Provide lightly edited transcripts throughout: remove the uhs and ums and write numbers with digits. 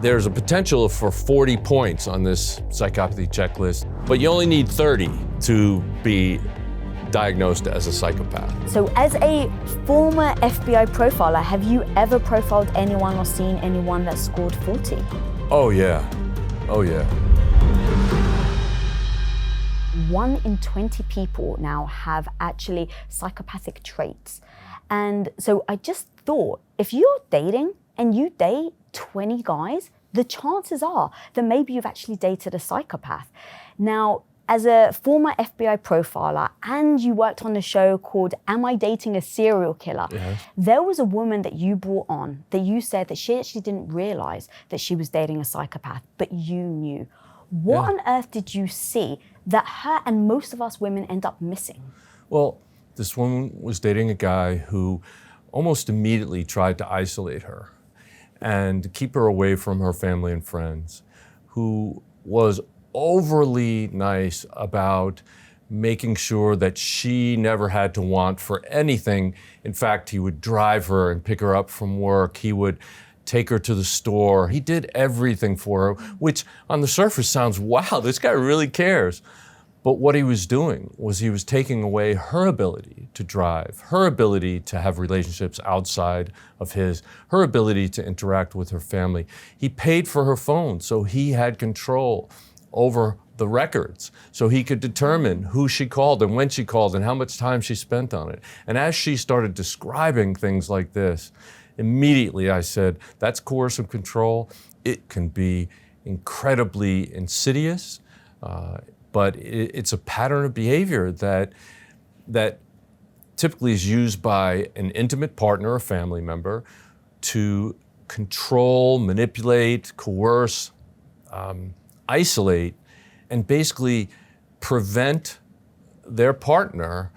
There's a potential for 40 points on this psychopathy checklist, but you only need 30 to be diagnosed as a psychopath. So as a former FBI profiler, have you ever profiled anyone or seen anyone that scored 40? Oh yeah, oh yeah. 1 in 20 people now have actually psychopathic traits. And so I just thought, if you're dating and you date 20 guys, the chances are that maybe you've actually dated a psychopath. Now, as a former FBI profiler, and you worked on a show called Am I Dating a Serial Killer? Yes. There was a woman that you brought on that you said that she actually didn't realize that she was dating a psychopath, but you knew. What on earth did you see that her and most of us women end up missing? Well, this woman was dating a guy who almost immediately tried to isolate her and keep her away from her family and friends, who was overly nice about making sure that she never had to want for anything. In fact, he would drive her and pick her up from work. He would take her to the store. He did everything for her, which on the surface sounds, wow, this guy really cares. But what he was doing was he was taking away her ability to drive, her ability to have relationships outside of his, her ability to interact with her family. He paid for her phone, so he had control over the records, so he could determine who she called and when she called and how much time she spent on it. And as she started describing things like this, immediately I said, that's coercive control. It can be incredibly insidious, but it's a pattern of behavior that typically is used by an intimate partner or family member to control, manipulate, coerce, isolate, and basically prevent their partner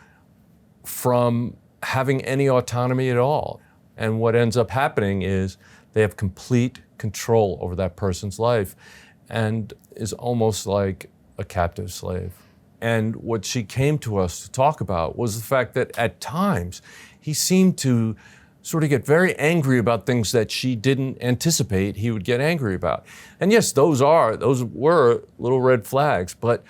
from having any autonomy at all. And what ends up happening is they have complete control over that person's life and is almost like a captive slave. And what she came to us to talk about was the fact that at times he seemed to sort of get very angry about things that she didn't anticipate he would get angry about. And yes, those were little red flags, but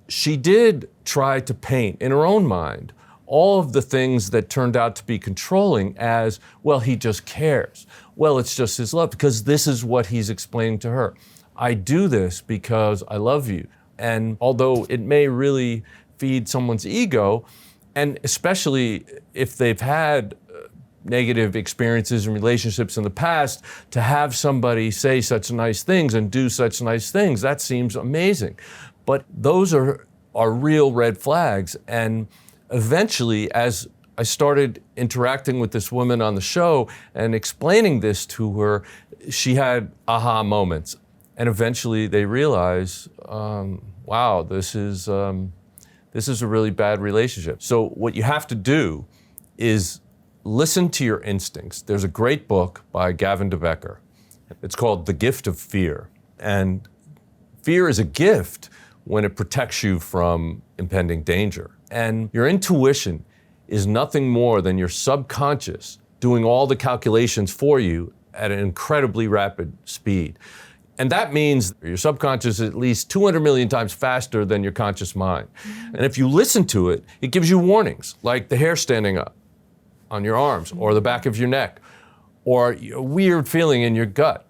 she did try to paint in her own mind all of the things that turned out to be controlling as, well, he just cares. Well, it's just his love, because this is what he's explaining to her. I do this because I love you. And although it may really feed someone's ego, and especially if they've had negative experiences and relationships in the past, to have somebody say such nice things and do such nice things, that seems amazing. But those are real red flags. And eventually, as I started interacting with this woman on the show and explaining this to her, she had aha moments. And eventually they realize, wow, this is a really bad relationship. So what you have to do is listen to your instincts. There's a great book by Gavin de Becker. It's called The Gift of Fear. And fear is a gift when it protects you from impending danger. And your intuition is nothing more than your subconscious doing all the calculations for you at an incredibly rapid speed. And that means your subconscious is at least 200 million times faster than your conscious mind. And if you listen to it, it gives you warnings, like the hair standing up on your arms or the back of your neck, or a weird feeling in your gut.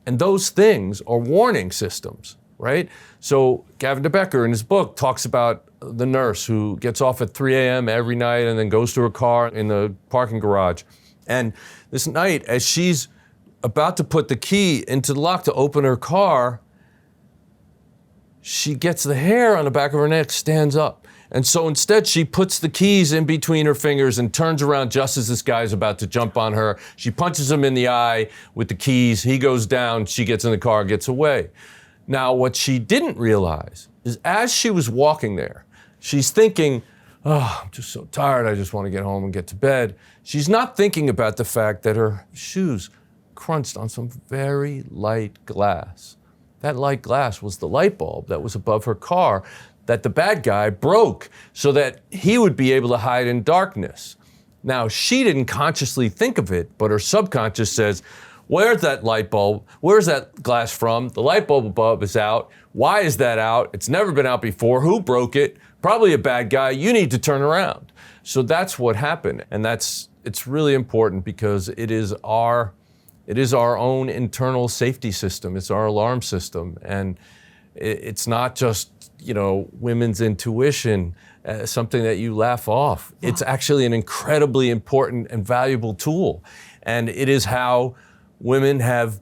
And those things are warning systems, right? So Gavin de Becker in his book talks about the nurse who gets off at 3 a.m. every night and then goes to her car in the parking garage. And this night, as she's about to put the key into the lock to open her car, she gets the hair on the back of her neck stands up. And so instead she puts the keys in between her fingers and turns around just as this guy's about to jump on her. She punches him in the eye with the keys. He goes down, she gets in the car, gets away. Now, what she didn't realize is as she was walking there, she's thinking, oh, I'm just so tired, I just want to get home and get to bed. She's not thinking about the fact that her shoes crunched on some very light glass. That light glass was the light bulb that was above her car that the bad guy broke so that he would be able to hide in darkness. Now, she didn't consciously think of it, but her subconscious says, Where's that light bulb? Where's that glass from? The light bulb above is out. Why is that out? It's never been out before. Who broke it? Probably a bad guy. You need to turn around. So that's what happened. And it's really important because it is our own internal safety system. It's our alarm system. And it's not just, women's intuition, something that you laugh off. Wow. It's actually an incredibly important and valuable tool. And it is how women have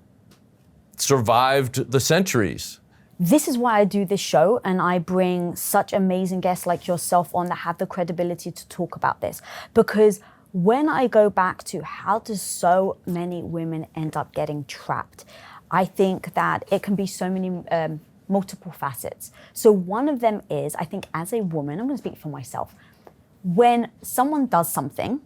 survived the centuries. This is why I do this show, and I bring such amazing guests like yourself on that have the credibility to talk about this. Because when I go back to how do so many women end up getting trapped, I think that it can be so many multiple facets. So one of them is, I think as a woman, I'm going to speak for myself, when someone does something,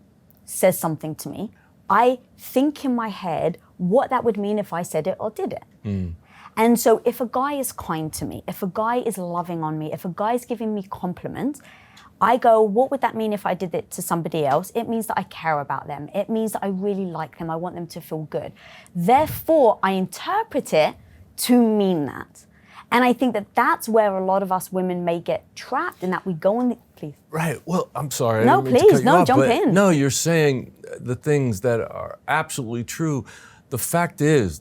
says something to me, I think in my head what that would mean if I said it or did it. Mm. And so if a guy is kind to me, if a guy is loving on me, if a guy is giving me compliments, I go, what would that mean if I did it to somebody else? It means that I care about them. It means that I really like them. I want them to feel good. Therefore, I interpret it to mean that. And I think that that's where a lot of us women may get trapped in that we go on the, please. Right, well, I'm sorry. No, please, no, jump in. No, you're saying the things that are absolutely true. The fact is,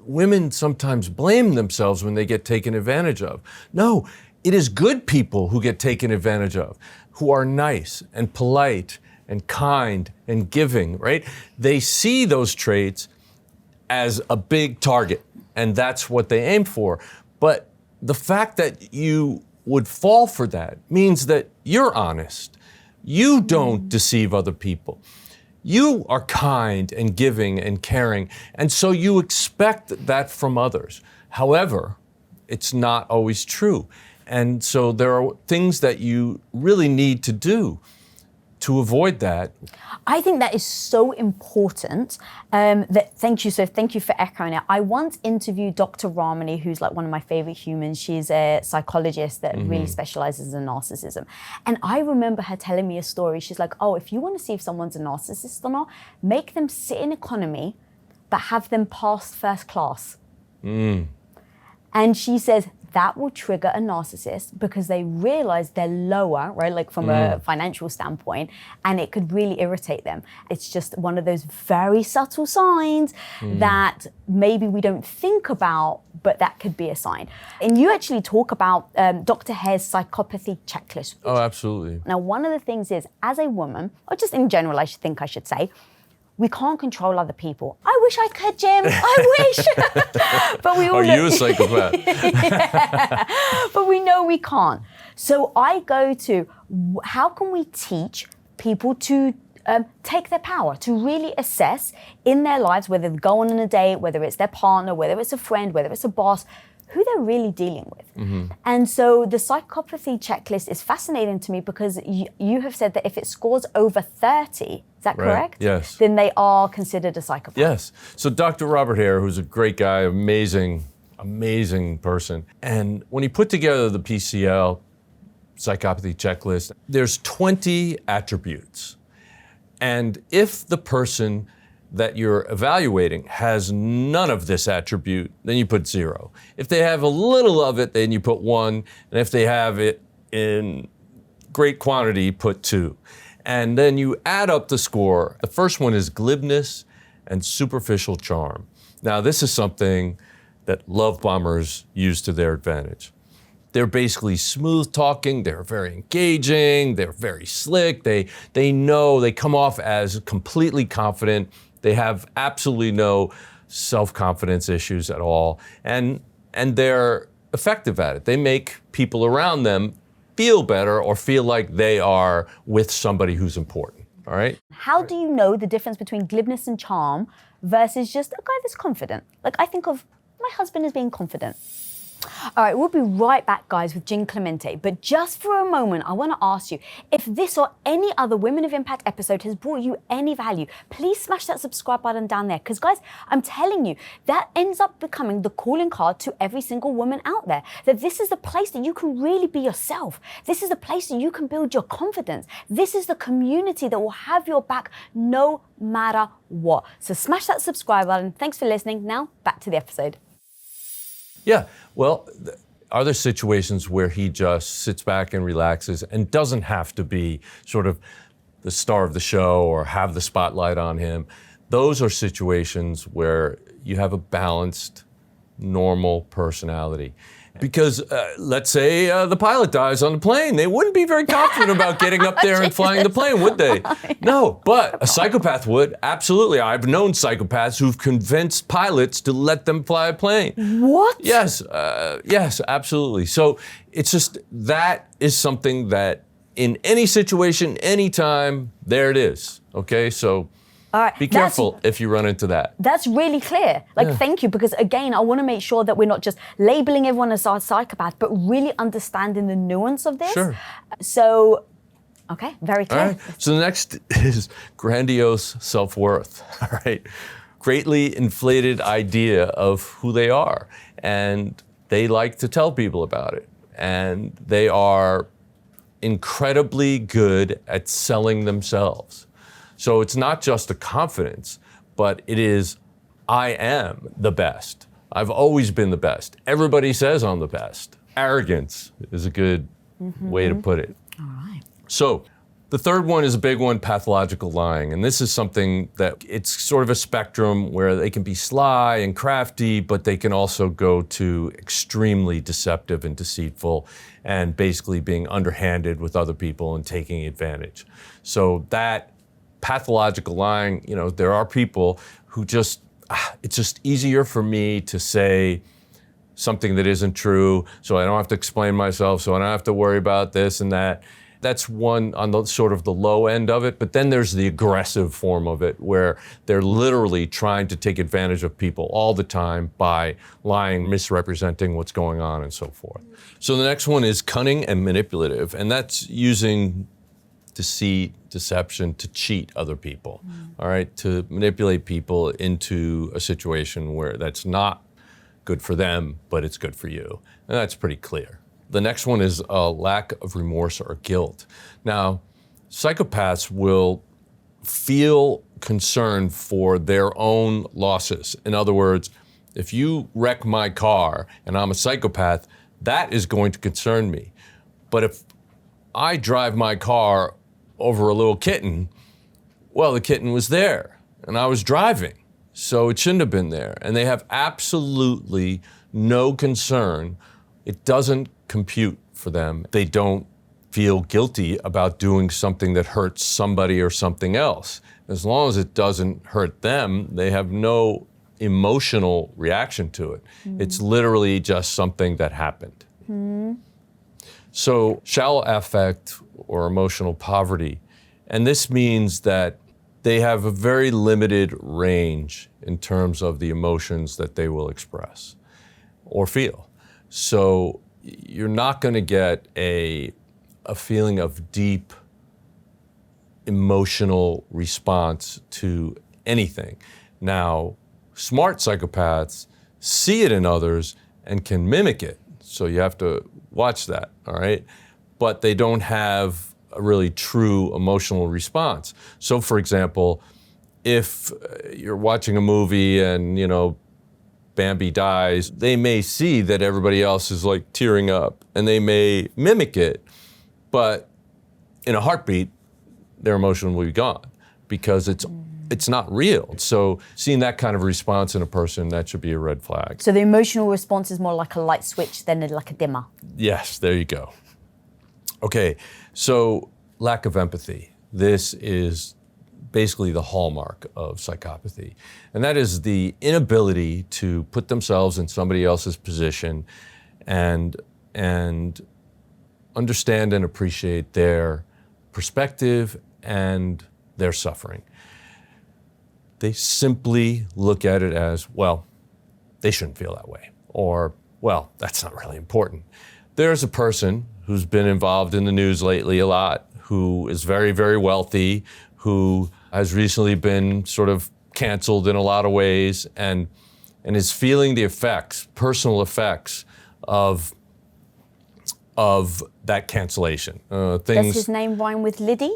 women sometimes blame themselves when they get taken advantage of. No, it is good people who get taken advantage of, who are nice and polite and kind and giving, right? They see those traits as a big target, and that's what they aim for. But the fact that you would fall for that means that you're honest. You don't deceive other people. You are kind and giving and caring, and so you expect that from others. However, it's not always true. And so there are things that you really need to do to avoid that. I think that is so important. Thank you for echoing it. I once interviewed Dr. Ramani, who's like one of my favorite humans. She's a psychologist that really specializes in narcissism. And I remember her telling me a story. She's like, oh, if you want to see if someone's a narcissist or not, make them sit in economy, but have them pass first class. Mm. And she says, that will trigger a narcissist because they realize they're lower, right? Like from a financial standpoint, and it could really irritate them. It's just one of those very subtle signs that maybe we don't think about, but that could be a sign. And you actually talk about Dr. Hare's psychopathy checklist. Oh, absolutely. Now, one of the things is, as a woman, or just in general, I should say, we can't control other people. I wish I could, Jim. I wish. But we all Are you a psychopath? Yeah. But we know we can't. So I go to, how can we teach people to take their power, to really assess in their lives, whether they go on a date, whether it's their partner, whether it's a friend, whether it's a boss, who they're really dealing with. Mm-hmm. And so the psychopathy checklist is fascinating to me because you have said that if it scores over 30, is that correct? Yes. Then they are considered a psychopath. Yes. So Dr. Robert Hare, who's a great guy, amazing person. And when he put together the PCL, psychopathy checklist, there's 20 attributes. And if the person that you're evaluating has none of this attribute, then you put 0. If they have a little of it, then you put 1. And if they have it in great quantity, put 2. And then you add up the score. The first one is glibness and superficial charm. Now, this is something that love bombers use to their advantage. They're basically smooth talking, they're very engaging, they're very slick, they know, they come off as completely confident. They have absolutely no self-confidence issues at all, and they're effective at it. They make people around them feel better or feel like they are with somebody who's important, all right? How do you know the difference between glibness and charm versus just a guy that's confident? Like, I think of my husband as being confident. All right, we'll be right back, guys, with Jim Clemente. But just for a moment, I want to ask you, if this or any other Women of Impact episode has brought you any value, please smash that subscribe button down there. Because, guys, I'm telling you, that ends up becoming the calling card to every single woman out there. That this is the place that you can really be yourself. This is the place that you can build your confidence. This is the community that will have your back no matter what. So smash that subscribe button. Thanks for listening. Now, back to the episode. Yeah, well, are there situations where he just sits back and relaxes and doesn't have to be sort of the star of the show or have the spotlight on him? Those are situations where you have a balanced, normal personality. Because let's say the pilot dies on the plane. They wouldn't be very confident about getting up there and flying the plane, would they? No, but a psychopath would, absolutely. I've known psychopaths who've convinced pilots to let them fly a plane. What? Yes, yes, absolutely. So it's just, that is something that in any situation, anytime, there it is, okay? So all right, be careful if you run into that. That's really clear. Thank you, because again, I want to make sure that we're not just labeling everyone as a psychopath, but really understanding the nuance of this. Sure. So, okay, very clear. All right. So the next is grandiose self-worth, all right? Greatly inflated idea of who they are. And they like to tell people about it. And they are incredibly good at selling themselves. So it's not just a confidence, but it is, I am the best. I've always been the best. Everybody says I'm the best. Arrogance is a good way to put it. All right. So the third one is a big one, pathological lying. And this is something that it's sort of a spectrum where they can be sly and crafty, but they can also go to extremely deceptive and deceitful and basically being underhanded with other people and taking advantage. So that pathological lying, you know, there are people who just, it's just easier for me to say something that isn't true, so I don't have to explain myself, so I don't have to worry about this and that. That's one on the sort of the low end of it, but then there's the aggressive form of it where they're literally trying to take advantage of people all the time by lying, misrepresenting what's going on and so forth. So the next one is cunning and manipulative, and that's using deceit, deception to cheat other people, all right, to manipulate people into a situation where that's not good for them, but it's good for you. And that's pretty clear. The next one is a lack of remorse or guilt. Now, psychopaths will feel concern for their own losses. In other words, if you wreck my car and I'm a psychopath, that is going to concern me. But if I drive my car over a little kitten, well, the kitten was there and I was driving, so it shouldn't have been there. And they have absolutely no concern. It doesn't compute for them. They don't feel guilty about doing something that hurts somebody or something else. As long as it doesn't hurt them, they have no emotional reaction to it. It's literally just something that happened. So shallow affect or emotional poverty, and this means that they have a very limited range in terms of the emotions that they will express or feel. So you're not going to get a feeling of deep emotional response to anything. Now, smart psychopaths see it in others and can mimic it. So you have to watch that, all right? But they don't have a really true emotional response. So for example, if you're watching a movie and, you know, Bambi dies, they may see that everybody else is like tearing up and they may mimic it, but in a heartbeat, their emotion will be gone because it's not real. So seeing that kind of response in a person, that should be a red flag. So the emotional response is more like a light switch than like a dimmer. Yes, there you go. Okay, so lack of empathy. This is basically the hallmark of psychopathy. And that is the inability to put themselves in somebody else's position and understand and appreciate their perspective and their suffering. They simply look at it as, well, they shouldn't feel that way. Or Well, that's not really important. There's a person who's been involved in the news lately a lot, who is very, very wealthy, who has recently been sort of canceled in a lot of ways, and is feeling the effects, personal effects of that cancellation. Does his name rhyme with Liddy?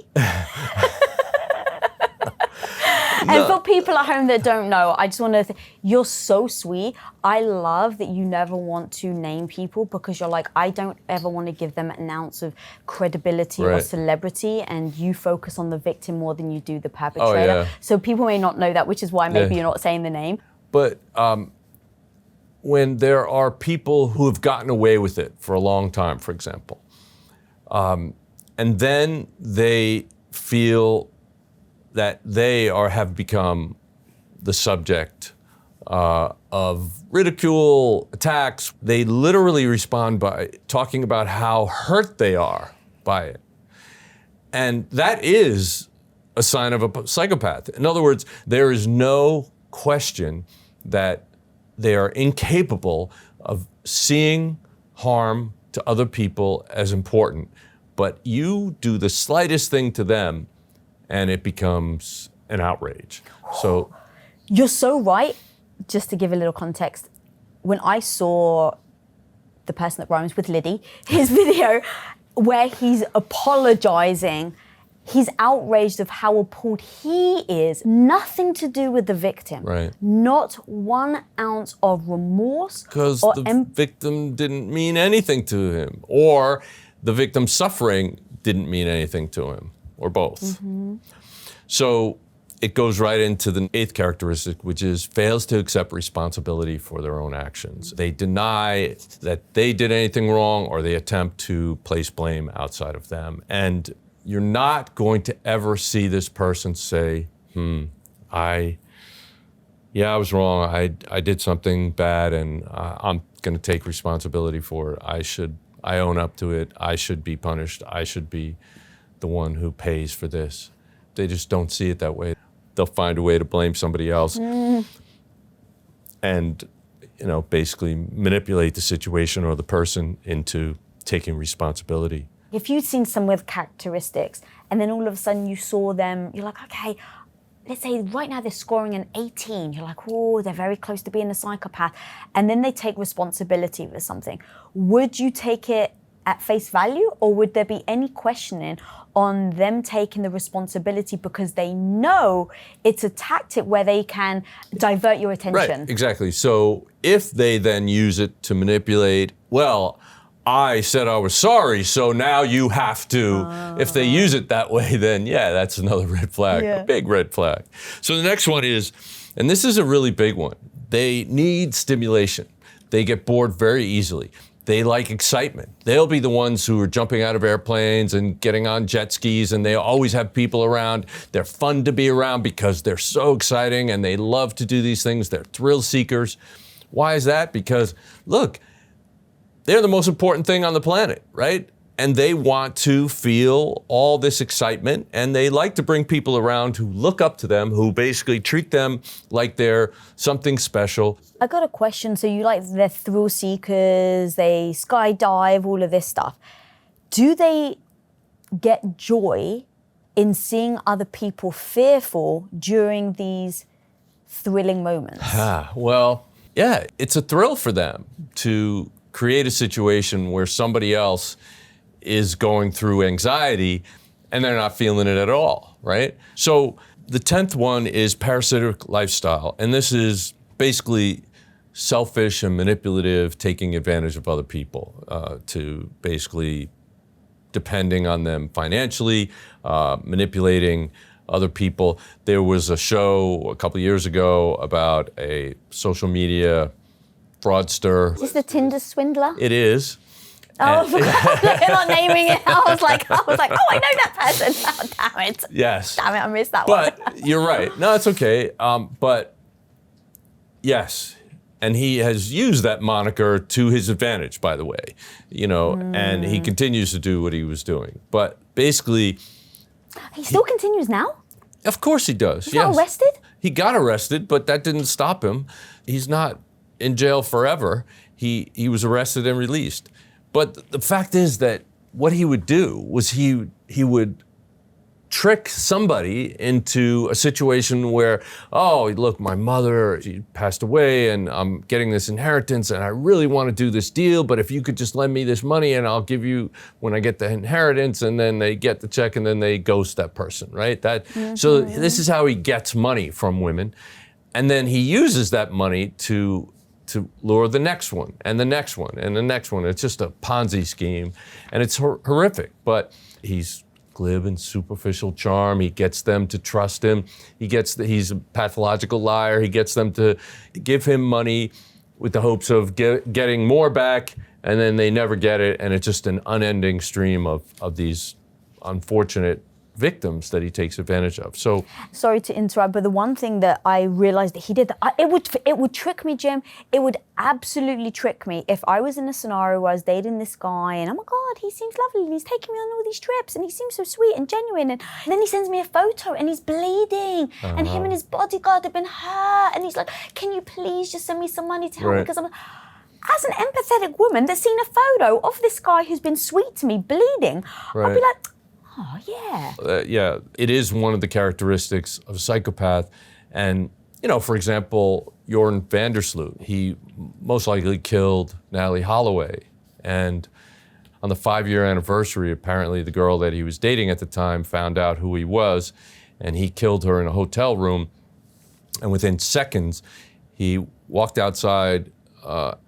No. And for people at home that don't know, I just want to you're so sweet. I love that you never want to name people because you're like, I don't ever want to give them an ounce of credibility or Right. celebrity, and you focus on the victim more than you do the perpetrator. Oh, yeah. So people may not know that, which is why maybe Yeah. you're not saying the name. But when there are people who have gotten away with it for a long time, for example, and then they feel that they have become the subject of ridicule, attacks, they literally respond by talking about how hurt they are by it. And that is a sign of a psychopath. In other words, there is no question that they are incapable of seeing harm to other people as important. But you do the slightest thing to them, and it becomes an outrage. So You're so right. Just to give a little context, when I saw the person that rhymes with Liddy, his video where he's apologizing, he's outraged of how appalled he is. Nothing to do with the victim. Right. Not 1 ounce of remorse because or the victim didn't mean anything to him, or the victim's suffering didn't mean anything to him, or both. Mm-hmm. So it goes right into the 8th characteristic, which is fails to accept responsibility for their own actions. They deny that they did anything wrong, or they attempt to place blame outside of them. And you're not going to ever see this person say, I was wrong. I did something bad, and I'm going to take responsibility for it. I own up to it. I should be punished. I should be the one who pays for this. They just don't see it that way. They'll find a way to blame somebody else and, basically manipulate the situation or the person into taking responsibility. if you'd seen some with characteristics and then all of a sudden you saw them, you're like, okay, let's say right now they're scoring an 18. You're like, oh, they're very close to being a psychopath. And then they take responsibility for something. Would you take it at face value, or would there be any questioning on them taking the responsibility because they know it's a tactic where they can divert your attention? Right, exactly. So if they then use it to manipulate, well, I said I was sorry, so now you have to. If they use it that way, then yeah, that's another red flag, Yeah. a big red flag. So the next one is, and this is a really big one, they need stimulation. They get bored very easily. They like excitement. They'll be the ones who are jumping out of airplanes and getting on jet skis, and they always have people around. They're fun to be around because they're so exciting and they love to do these things. They're thrill seekers. Why is that? Because look, they're the most important thing on the planet, right? And they want to feel all this excitement, and they like to bring people around who look up to them, who basically treat them like they're something special. I got a question. So you like they're thrill seekers, they skydive, all of this stuff. Do they get joy in seeing other people fearful during these thrilling moments? Well, yeah, it's a thrill for them to create a situation where somebody else is going through anxiety and they're not feeling it at all, right? So the 10th one is parasitic lifestyle. And this is basically selfish and manipulative, taking advantage of other people to basically depending on them financially, manipulating other people. There was a show a couple years ago about a social media fraudster. Is this the Tinder swindler? It is. Oh, they're not naming it. I was like, oh, I know that person. Oh, damn it. Yes. Damn it, I missed that one. But you're right. No, it's okay. But yes, and he has used that moniker to his advantage, by the way, and he continues to do what he was doing. But basically, He still continues now? of course he does. He's not arrested? He got arrested, but that didn't stop him. He's not in jail forever. He was arrested and released. But the fact is that what he would do was he would trick somebody into a situation where, oh, look, my mother, she passed away and I'm getting this inheritance and I really want to do this deal, but if you could just lend me this money and I'll give you when I get the inheritance, and then they get the check and then they ghost that person, right? So this is how he gets money from women. And then he uses that money to lure the next one and the next one and the next one. It's just a Ponzi scheme and it's horrific, but he's glib and superficial charm. He gets them to trust him. He's a pathological liar. He gets them to give him money with the hopes of getting more back, and then they never get it, and it's just an unending stream of these unfortunate victims that he takes advantage of. So, sorry to interrupt, but the one thing that I realized that he did, it would trick me, Jim. It would absolutely trick me if I was in a scenario where I was dating this guy and, oh my God, he seems lovely and he's taking me on all these trips and he seems so sweet and genuine, and then he sends me a photo and he's bleeding and him and his bodyguard have been hurt and he's like, can you please just send me some money to help me, because I'm, as an empathetic woman that's seen a photo of this guy who's been sweet to me bleeding, I'll be like, oh, yeah. Yeah, it is one of the characteristics of a psychopath. And, for example, Jorn van der Sloot, he most likely killed Natalie Holloway. And on the 5-year anniversary, apparently the girl that he was dating at the time found out who he was, and he killed her in a hotel room. And within seconds, he walked outside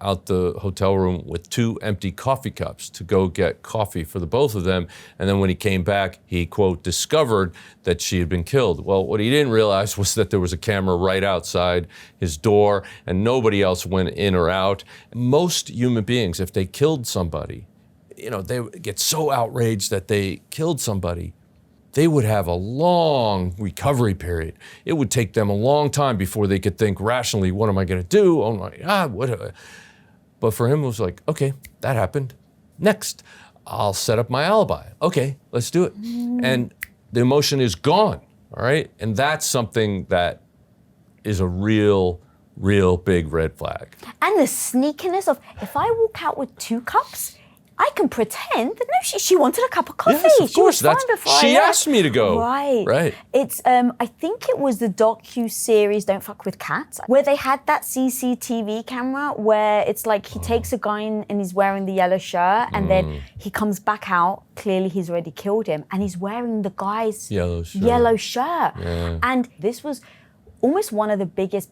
out the hotel room with 2 empty coffee cups to go get coffee for the both of them. And then when he came back, he, quote, discovered that she had been killed. Well, what he didn't realize was that there was a camera right outside his door and nobody else went in or out. Most human beings, if they killed somebody, they get so outraged that they killed somebody, they would have a long recovery period. It would take them a long time before they could think rationally, what am I gonna do? Oh my God, what? But for him, it was like, okay, that happened. Next, I'll set up my alibi. Okay, let's do it. And the emotion is gone, all right? And that's something that is a real big red flag. And the sneakiness of, if I walk out with 2 cups, I can pretend that no, she wanted a cup of coffee. Yes, of course. She was fine before she I left. asked me to go. Right. It's I think it was the docu-series Don't Fuck with Cats, where they had that CCTV camera where it's like he takes a guy in and he's wearing the yellow shirt, and then he comes back out. Clearly, he's already killed him, and he's wearing the guy's yellow shirt. Yeah. And this was almost one of the biggest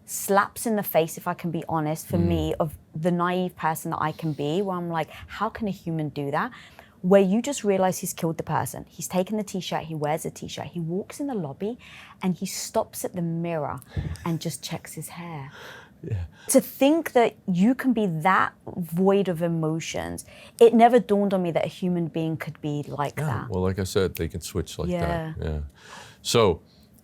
slaps in the face, if I can be honest, for me, of the naive person that I can be, where I'm like, how can a human do that? Where you just realize he's killed the person. He's taken the t-shirt, he wears a t-shirt, he walks in the lobby and he stops at the mirror and just checks his hair. Yeah. To think that you can be that void of emotions, it never dawned on me that a human being could be like that. Well, like I said, they can switch like that. Yeah. So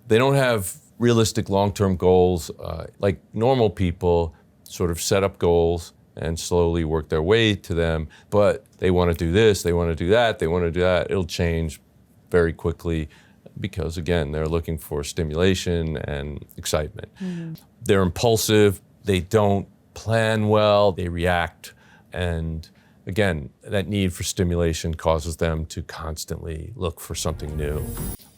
they don't have realistic long-term goals. Like normal people sort of set up goals and slowly work their way to them, but they want to do this, they want to do that, they want to do that. It'll change very quickly because, again, they're looking for stimulation and excitement. They're impulsive, they don't plan well, they react, and again, that need for stimulation causes them to constantly look for something new.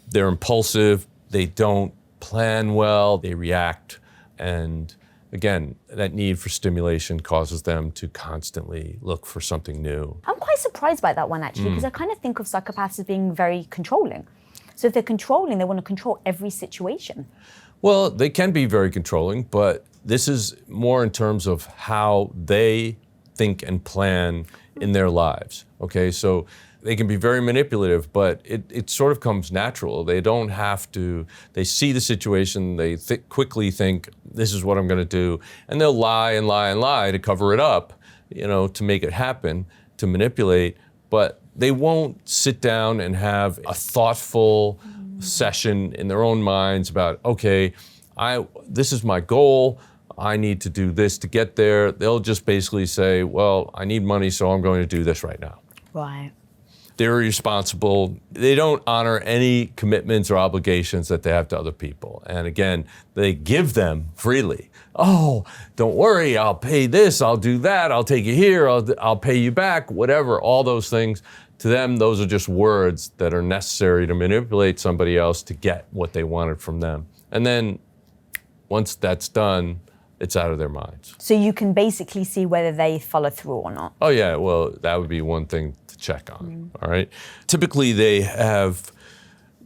They're impulsive, they don't plan well, they react, and again, that need for stimulation causes them to constantly look for something new. I'm quite surprised by that one, actually, because I kind of think of psychopaths as being very controlling. So if they're controlling, they want to control every situation. Well, they can be very controlling, but this is more in terms of how they think and plan in their lives, okay? So they can be very manipulative, but it sort of comes natural. They don't have to, they see the situation, they quickly think, this is what I'm gonna do, and they'll lie and lie and lie to cover it up, to make it happen, to manipulate, but they won't sit down and have a thoughtful session in their own minds about, okay, this is my goal, I need to do this to get there. They'll just basically say, well, I need money, so I'm going to do this right now. Right. They're irresponsible. They don't honor any commitments or obligations that they have to other people. And again, they give them freely. Oh, don't worry, I'll pay this, I'll do that, I'll take you here, I'll pay you back, whatever, all those things. To them, those are just words that are necessary to manipulate somebody else to get what they wanted from them. And then once that's done, it's out of their minds. So you can basically see whether they follow through or not. Oh yeah, well, that would be one thing to check on, all right? Typically they have,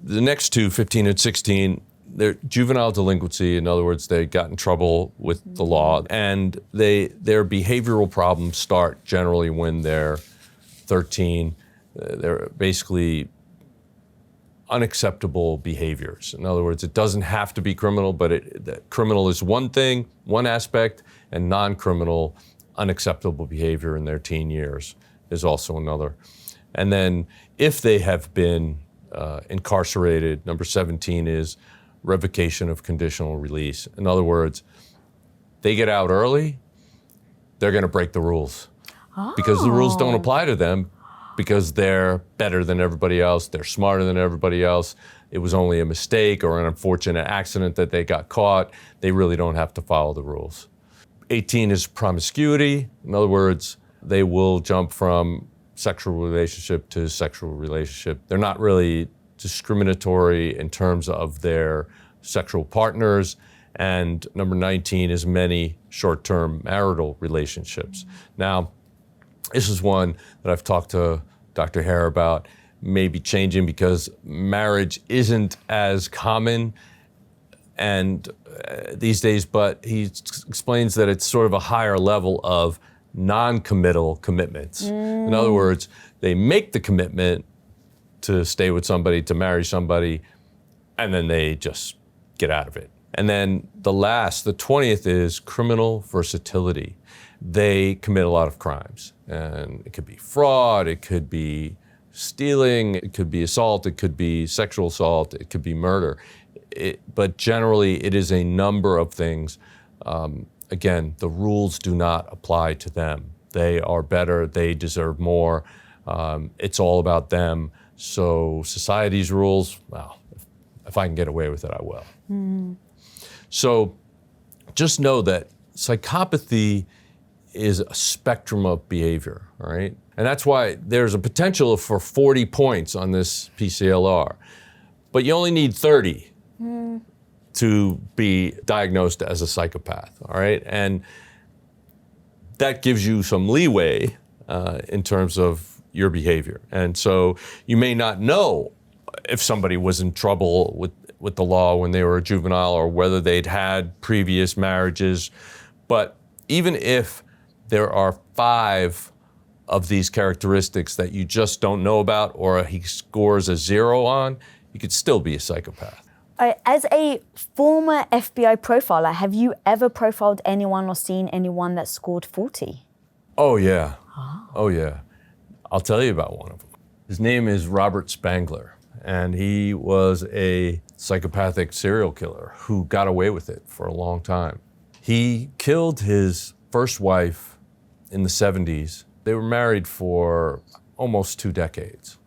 the next two, 15 and 16, they're juvenile delinquency. In other words, they got in trouble with the law, and their behavioral problems start generally when they're 13. They're basically unacceptable behaviors. In other words, it doesn't have to be criminal, but criminal is one thing, one aspect, and non-criminal, unacceptable behavior in their teen years is also another. And then if they have been incarcerated, number 17 is revocation of conditional release. In other words, they get out early, they're gonna break the rules. Because the rules don't apply to them, because they're better than everybody else, they're smarter than everybody else. It was only a mistake or an unfortunate accident that they got caught. They really don't have to follow the rules. 18 is promiscuity. In other words, they will jump from sexual relationship to sexual relationship. They're not really discriminatory in terms of their sexual partners. And number 19 is many short-term marital relationships. Now, this is one that I've talked to Dr. Hare about, maybe changing because marriage isn't as common and these days, but he explains that it's sort of a higher level of non-committal commitments. In other words, they make the commitment to stay with somebody, to marry somebody, and then they just get out of it. And then the 20th is criminal versatility. They commit a lot of crimes, and it could be fraud, it could be stealing, it could be assault, it could be sexual assault, it could be murder. But generally, it is a number of things. Again, the rules do not apply to them. They are better, they deserve more. It's all about them. So society's rules, well, if I can get away with it, I will. So just know that psychopathy is a spectrum of behavior, all right? And that's why there's a potential for 40 points on this PCLR, but you only need 30 to be diagnosed as a psychopath, all right? And that gives you some leeway in terms of your behavior. And so you may not know if somebody was in trouble with the law when they were a juvenile or whether they'd had previous marriages, but even if there are 5 of these characteristics that you just don't know about or he scores a 0 on, you could still be a psychopath. As a former FBI profiler, have you ever profiled anyone or seen anyone that scored 40? Oh yeah, oh yeah. I'll tell you about one of them. His name is Robert Spangler, and he was a psychopathic serial killer who got away with it for a long time. He killed his first wife in the 70s. They were married for almost 2 decades,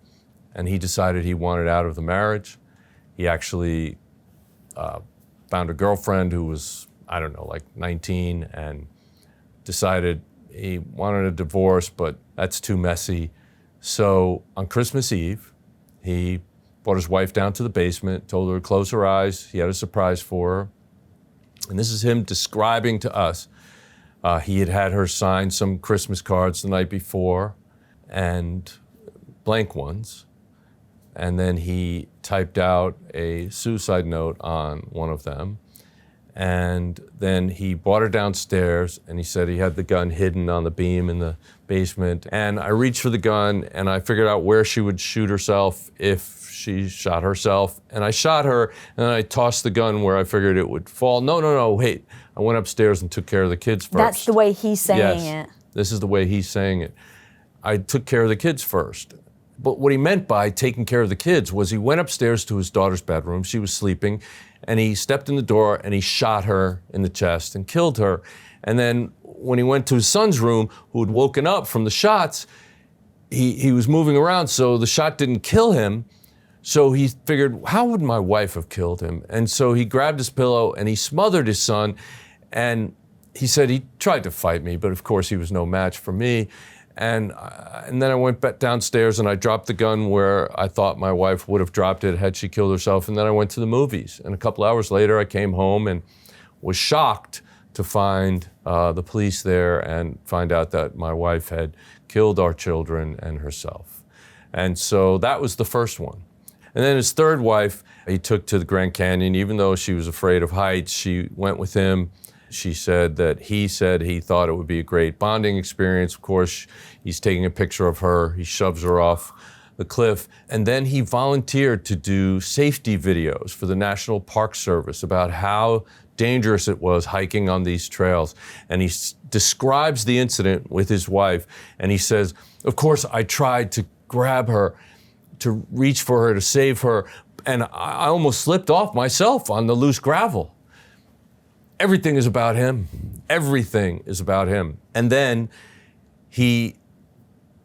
and he decided he wanted out of the marriage. He actually found a girlfriend who was, I don't know, like 19, and decided he wanted a divorce, but that's too messy. So on Christmas Eve, he brought his wife down to the basement, told her to close her eyes. He had a surprise for her. And this is him describing to us. He had her sign some Christmas cards the night before, and blank ones. And then he typed out a suicide note on one of them. And then he brought her downstairs, and he said he had the gun hidden on the beam in the basement. And I reached for the gun, and I figured out where she would shoot herself if she shot herself. And I shot her, and then I tossed the gun where I figured it would fall. No, wait. I went upstairs and took care of the kids first. That's the way he's saying it. This is the way he's saying it. I took care of the kids first. But what he meant by taking care of the kids was he went upstairs to his daughter's bedroom. She was sleeping, and he stepped in the door and he shot her in the chest and killed her. And then when he went to his son's room, who had woken up from the shots, he was moving around, so the shot didn't kill him. So he figured, how would my wife have killed him? And so he grabbed his pillow and he smothered his son. And he said he tried to fight me, but of course he was no match for me. And then I went back downstairs and I dropped the gun where I thought my wife would have dropped it had she killed herself. And then I went to the movies. And a couple hours later, I came home and was shocked to find the police there and find out that my wife had killed our children and herself. And so that was the first one. And then his third wife, he took to the Grand Canyon. Even though she was afraid of heights, she went with him. She said he thought it would be a great bonding experience. Of course, he's taking a picture of her. He shoves her off the cliff. And then he volunteered to do safety videos for the National Park Service about how dangerous it was hiking on these trails. And he describes the incident with his wife. And he says, of course, I tried to grab her, to reach for her, to save her, and I almost slipped off myself on the loose gravel. Everything is about him. Everything is about him. And then he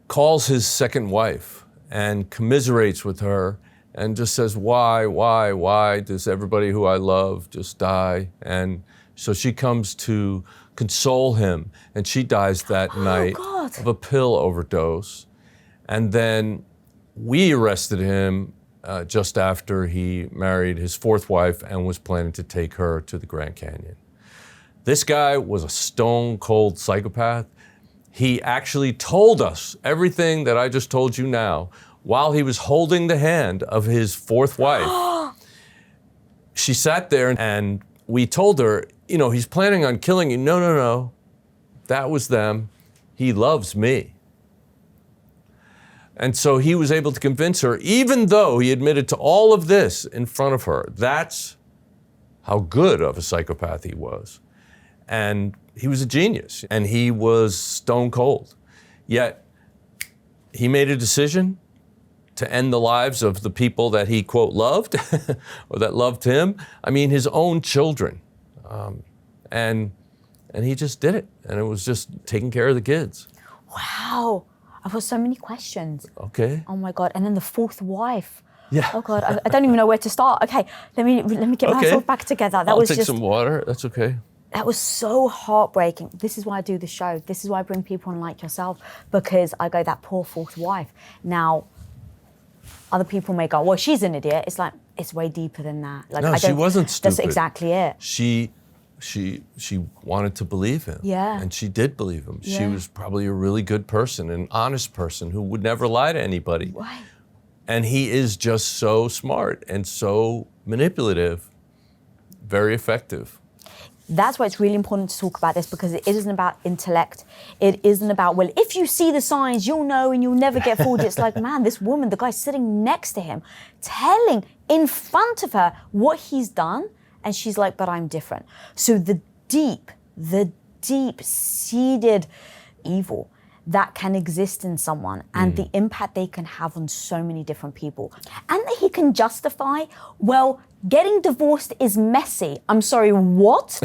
calls his second wife and commiserates with her and just says, why does everybody who I love just die? And so she comes to console him, and she dies that night of a pill overdose. And then we arrested him just after he married his fourth wife and was planning to take her to the Grand Canyon. This guy was a stone cold psychopath. He actually told us everything that I just told you now while he was holding the hand of his fourth wife. She sat there and we told her, he's planning on killing you. No, that was them. He loves me. And so he was able to convince her, even though he admitted to all of this in front of her. That's how good of a psychopath he was. And he was a genius, and he was stone cold. Yet he made a decision to end the lives of the people that he, quote, loved, or that loved him. I mean, his own children. And he just did it. And it was just taking care of the kids. Wow. I've got so many questions. Okay. Oh my God. And then the fourth wife. Yeah. Oh God, I don't even know where to start. Okay, let me get myself back together. I'll take some water. That's okay. That was so heartbreaking. This is why I do the show. This is why I bring people on like yourself, because I go, that poor fourth wife. Now, other people may go, well, she's an idiot. It's like, it's way deeper than that. Like, no, she wasn't stupid. That's exactly it. She wanted to believe him. Yeah. And she did believe him. Yeah. She was probably a really good person, an honest person who would never lie to anybody. Right. And he is just so smart and so manipulative, very effective. That's why it's really important to talk about this, because it isn't about intellect. It isn't about, well, if you see the signs, you'll know and you'll never get fooled. It's like, man, this woman, the guy sitting next to him, telling in front of her what he's done. And she's like, but I'm different. So the deep-seated evil that can exist in someone and the impact they can have on so many different people. And that he can justify, well, getting divorced is messy. I'm sorry, what?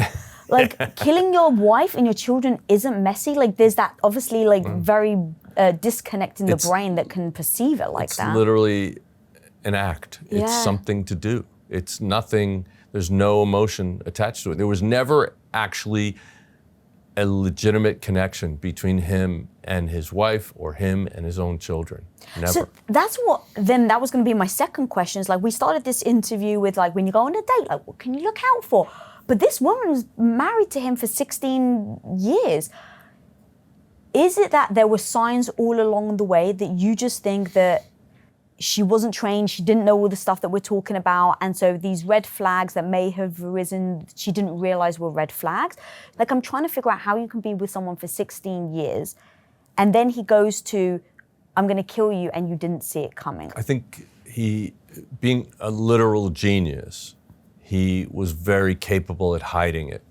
Like, killing your wife and your children isn't messy? Like, there's that obviously very disconnect in the brain that can perceive it like that. It's literally an act. Yeah. It's something to do. It's nothing, there's no emotion attached to it. There was never actually a legitimate connection between him and his wife or him and his own children. Never. So that's what, then that was going to be my second question. Is like, we started this interview with like, when you go on a date, like, what can you look out for? But this woman was married to him for 16 years. Is it that there were signs all along the way that you just think that she wasn't trained, she didn't know all the stuff that we're talking about, and so these red flags that may have arisen, she didn't realize were red flags? Like, I'm trying to figure out how you can be with someone for 16 years, and then he goes to, I'm gonna kill you, and you didn't see it coming. I think he, being a literal genius, he was very capable at hiding it.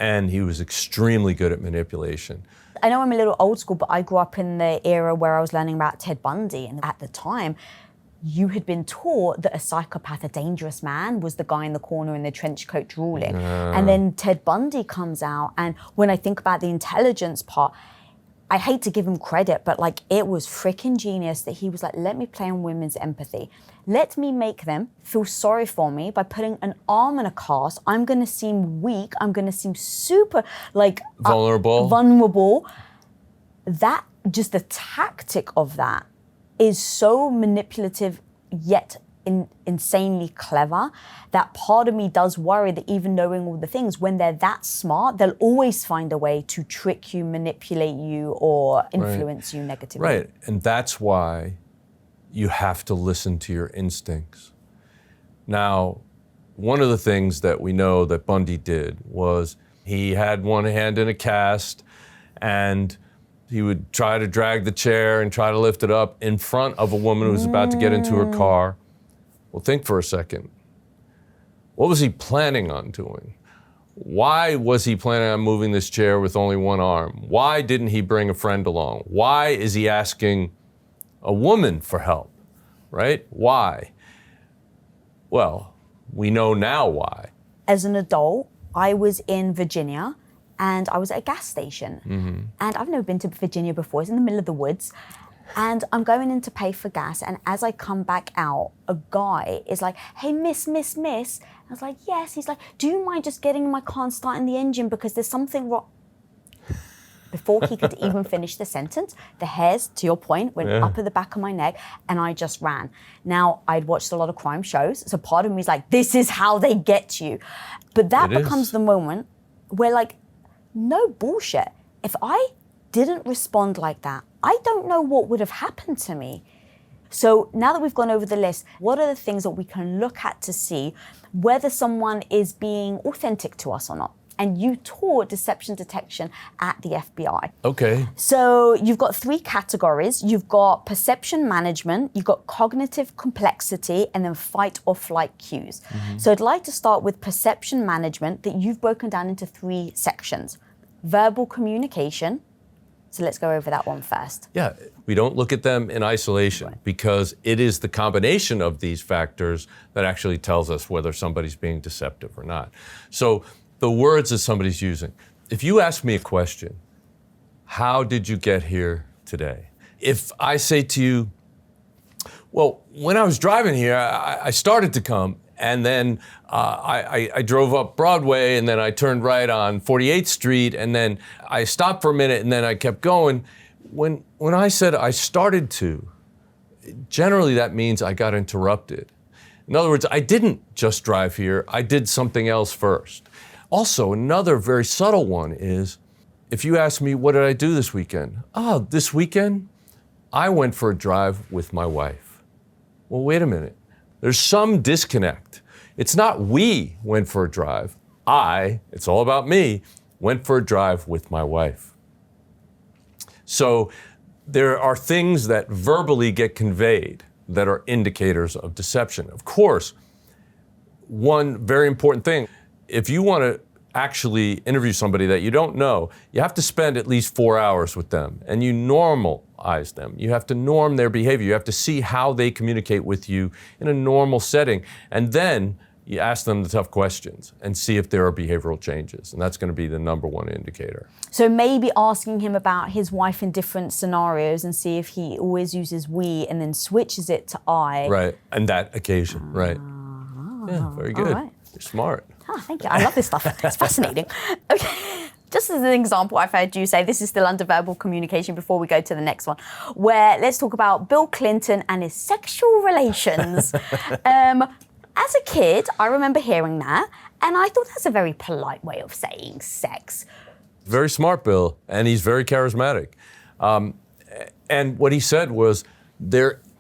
And he was extremely good at manipulation. I know I'm a little old school, but I grew up in the era where I was learning about Ted Bundy. And at the time, you had been taught that a psychopath, a dangerous man, was the guy in the corner in the trench coat drooling. And then Ted Bundy comes out. And when I think about the intelligence part, I hate to give him credit, but like it was freaking genius that he was like, let me play on women's empathy. Let me make them feel sorry for me by putting an arm in a cast. I'm going to seem weak. I'm going to seem super like vulnerable. That, just the tactic of that is so manipulative yet insanely clever that part of me does worry that even knowing all the things, when they're that smart, they'll always find a way to trick you, manipulate you, or influence you negatively. Right, and that's why you have to listen to your instincts. Now, one of the things that we know that Bundy did was he had one hand in a cast and he would try to drag the chair and try to lift it up in front of a woman who was about to get into her car. Well, think for a second. What was he planning on doing? Why was he planning on moving this chair with only one arm? Why didn't he bring a friend along? Why is he asking a woman for help, right? Why? Well, we know now why. As an adult, I was in Virginia and I was at a gas station. And I've never been to Virginia before. It's in the middle of the woods. And I'm going in to pay for gas. And as I come back out, a guy is like, hey, miss. I was like, yes. He's like, do you mind just getting in my car and starting the engine because there's something wrong? Before he could even finish the sentence, the hairs, to your point, went up at the back of my neck and I just ran. Now, I'd watched a lot of crime shows. So part of me is like, this is how they get you. But that becomes the moment where like, no bullshit. If I didn't respond like that, I don't know what would have happened to me. So now that we've gone over the list, what are the things that we can look at to see whether someone is being authentic to us or not? And you taught deception detection at the FBI. Okay. So you've got 3 categories. You've got perception management, you've got cognitive complexity, and then fight or flight cues. So I'd like to start with perception management that you've broken down into 3 sections. Verbal communication. So let's go over that one first. Yeah, we don't look at them in isolation because it is the combination of these factors that actually tells us whether somebody's being deceptive or not. So the words that somebody's using. If you ask me a question, how did you get here today? If I say to you, well, when I was driving here, I started to come and then I drove up Broadway and then I turned right on 48th Street and then I stopped for a minute and then I kept going. When I said I started to, generally that means I got interrupted. In other words, I didn't just drive here, I did something else first. Also, another very subtle one is, if you ask me, what did I do this weekend? Oh, this weekend, I went for a drive with my wife. Well, wait a minute. There's some disconnect. It's not we went for a drive. It's all about me, went for a drive with my wife. So there are things that verbally get conveyed that are indicators of deception. Of course, one very important thing, if you want to actually interview somebody that you don't know, you have to spend at least 4 hours with them and you normalize them. You have to norm their behavior. You have to see how they communicate with you in a normal setting. And then you ask them the tough questions and see if there are behavioral changes. And that's going to be the number one indicator. So maybe asking him about his wife in different scenarios and see if he always uses we and then switches it to I. Right, and that occasion, right. Yeah, very good. Right. You're smart. Oh, thank you. I love this stuff. It's fascinating. Okay. Just as an example, I've heard you say, this is still under verbal communication before we go to the next one, where let's talk about Bill Clinton and his sexual relations. As a kid, I remember hearing that, and I thought that's a very polite way of saying sex. Very smart, Bill, and he's very charismatic. And what he said was,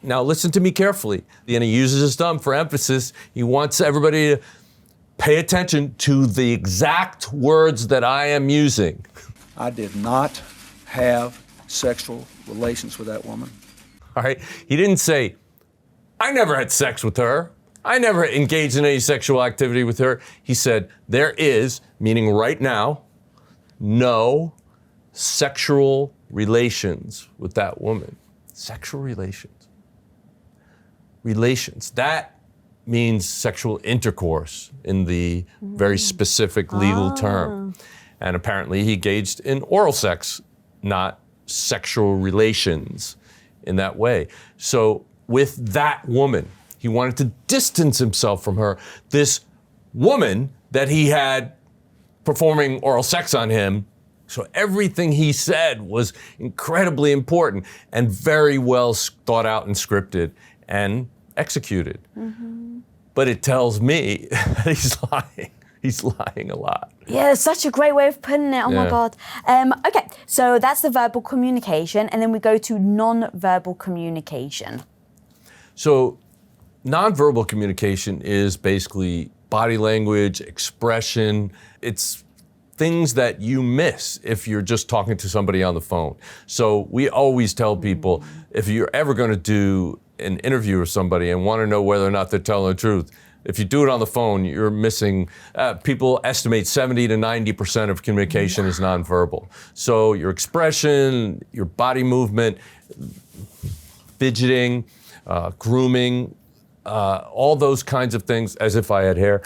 now listen to me carefully, and he uses his thumb for emphasis. He wants everybody to pay attention to the exact words that I am using. I did not have sexual relations with that woman. All right, he didn't say, I never had sex with her. I never engaged in any sexual activity with her. He said, there is, meaning right now, no sexual relations with that woman. Sexual relations. Relations. That means sexual intercourse in the very specific legal term. And apparently he engaged in oral sex, not sexual relations in that way. So with that woman, he wanted to distance himself from her. This woman that he had performing oral sex on him. So everything he said was incredibly important and very well thought out and scripted and executed. But it tells me that he's lying. He's lying a lot. Yeah, such a great way of putting it. Oh my Yeah. God. Okay, so that's the verbal communication, and then we go to non-verbal communication. So nonverbal communication is basically body language, expression. It's things that you miss if you're just talking to somebody on the phone. So we always tell people, if you're ever going to do an interview with somebody and want to know whether or not they're telling the truth, if you do it on the phone, you're missing, people estimate 70 to 90% of communication is nonverbal. So your expression, your body movement, fidgeting, grooming, all those kinds of things, as if I had hair.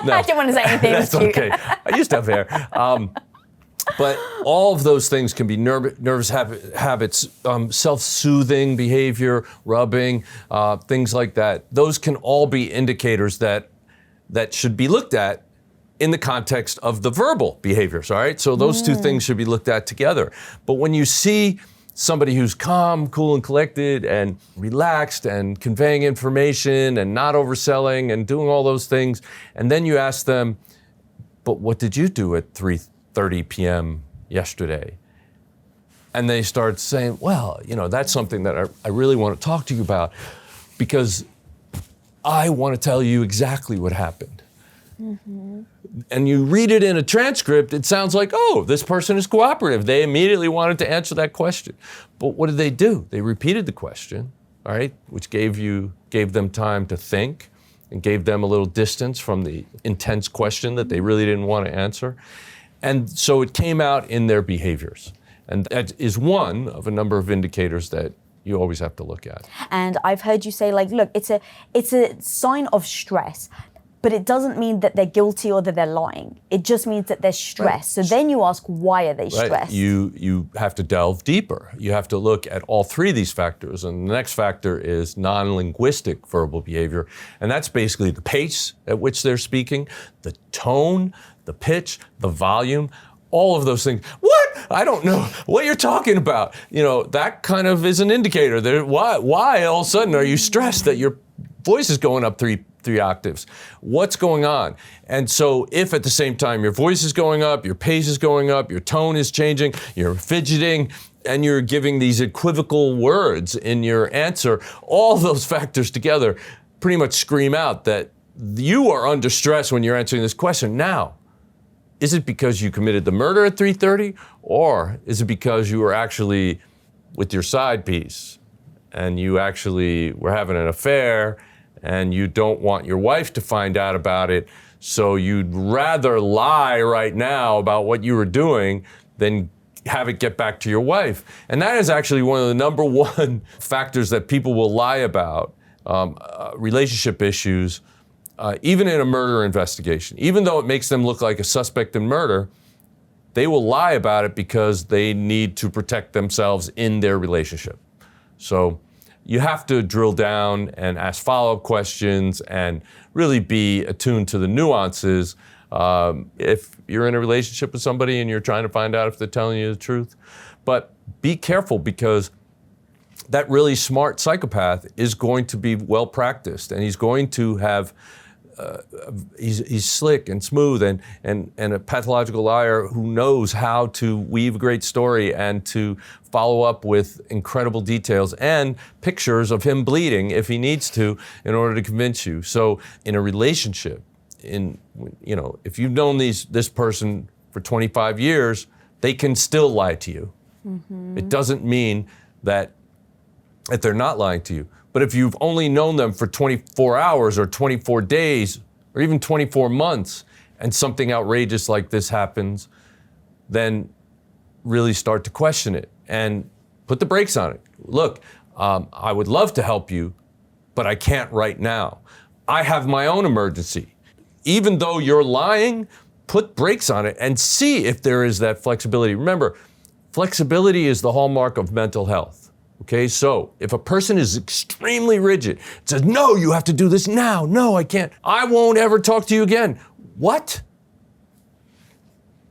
No, I didn't want to say anything. that's okay. I used to have hair. But all of those things can be nervous habits, self-soothing behavior, rubbing, things like that. Those can all be indicators that should be looked at in the context of the verbal behaviors, all right? So those two things should be looked at together. But when you see somebody who's calm, cool, and collected, and relaxed, and conveying information, and not overselling, and doing all those things, and then you ask them, but what did you do at 3:30 p.m. yesterday? And they start saying, well, that's something that I really want to talk to you about, because I want to tell you exactly what happened. And you read it in a transcript, it sounds like, oh, this person is cooperative. They immediately wanted to answer that question. But what did they do? They repeated the question, all right, which gave them time to think and gave them a little distance from the intense question that they really didn't want to answer. And so it came out in their behaviors. And that is one of a number of indicators that you always have to look at. And I've heard you say, look, it's a sign of stress. But it doesn't mean that they're guilty or that they're lying. It just means that they're stressed. Right. So then you ask, why are they stressed? Right. You have to delve deeper. You have to look at all three of these factors. And the next factor is non-linguistic verbal behavior. And that's basically the pace at which they're speaking, the tone, the pitch, the volume, all of those things. What? I don't know what you're talking about. That kind of is an indicator. Why all of a sudden are you stressed that your voice is going up three octaves? What's going on? And so if at the same time your voice is going up, your pace is going up, your tone is changing, you're fidgeting, and you're giving these equivocal words in your answer, all those factors together pretty much scream out that you are under stress when you're answering this question. Now, is it because you committed the murder at 3:30, or is it because you were actually with your side piece and you actually were having an affair and you don't want your wife to find out about it, so you'd rather lie right now about what you were doing than have it get back to your wife? And that is actually one of the number one factors that people will lie about, relationship issues, even in a murder investigation. Even though it makes them look like a suspect in murder, they will lie about it because they need to protect themselves in their relationship. So you have to drill down and ask follow-up questions and really be attuned to the nuances. If you're in a relationship with somebody and you're trying to find out if they're telling you the truth. But be careful, because that really smart psychopath is going to be well practiced, and he's going to have he's slick and smooth and a pathological liar who knows how to weave a great story and to follow up with incredible details and pictures of him bleeding if he needs to in order to convince you. So in a relationship, if you've known this person for 25 years, they can still lie to you. It doesn't mean that they're not lying to you. But if you've only known them for 24 hours or 24 days or even 24 months and something outrageous like this happens, then really start to question it and put the brakes on it. Look, I would love to help you, but I can't right now. I have my own emergency. Even though you're lying, put brakes on it and see if there is that flexibility. Remember, Flexibility is the hallmark of mental health. Okay, so if a person is extremely rigid, says, no, you have to do this now. No, I can't. I won't ever talk to you again. What?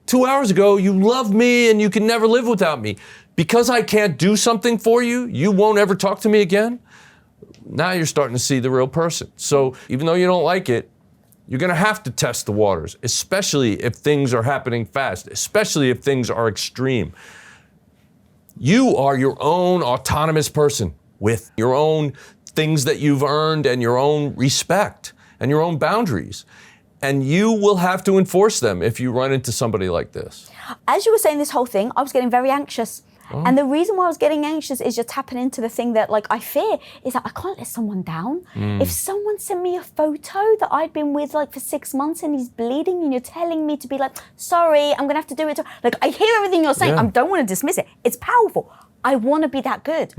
2 hours ago, you loved me and you can never live without me. Because I can't do something for you, you won't ever talk to me again? Now you're starting to see the real person. So even though you don't like it, you're gonna have to test the waters, especially if things are happening fast, especially if things are extreme. You are your own autonomous person with your own things that you've earned and your own respect and your own boundaries. And you will have to enforce them if you run into somebody like this. As you were saying this whole thing, I was getting very anxious. And the reason why I was getting anxious is you're tapping into the thing that like I fear is that I can't let someone down. If someone sent me a photo that I'd been with like for 6 months and he's bleeding and you're telling me to be like, sorry, I'm gonna have to do it. Like I hear everything you're saying. I don't want to dismiss it. It's powerful. I want to be that good.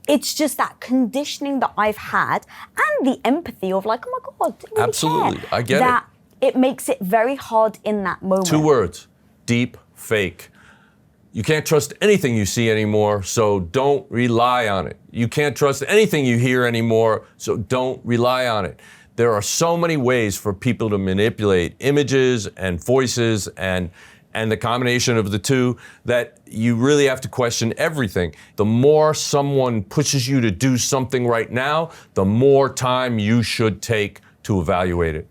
It's just that conditioning that I've had and the empathy of like, oh my God, I really Absolutely, care. I get that it makes it very hard in that moment. 2 words, deep fake. You can't trust anything you see anymore, so don't rely on it. You can't trust anything you hear anymore, so don't rely on it. There are so many ways for people to manipulate images and voices and the combination of the two that you really have to question everything. The more someone pushes you to do something right now, the more time you should take to evaluate it.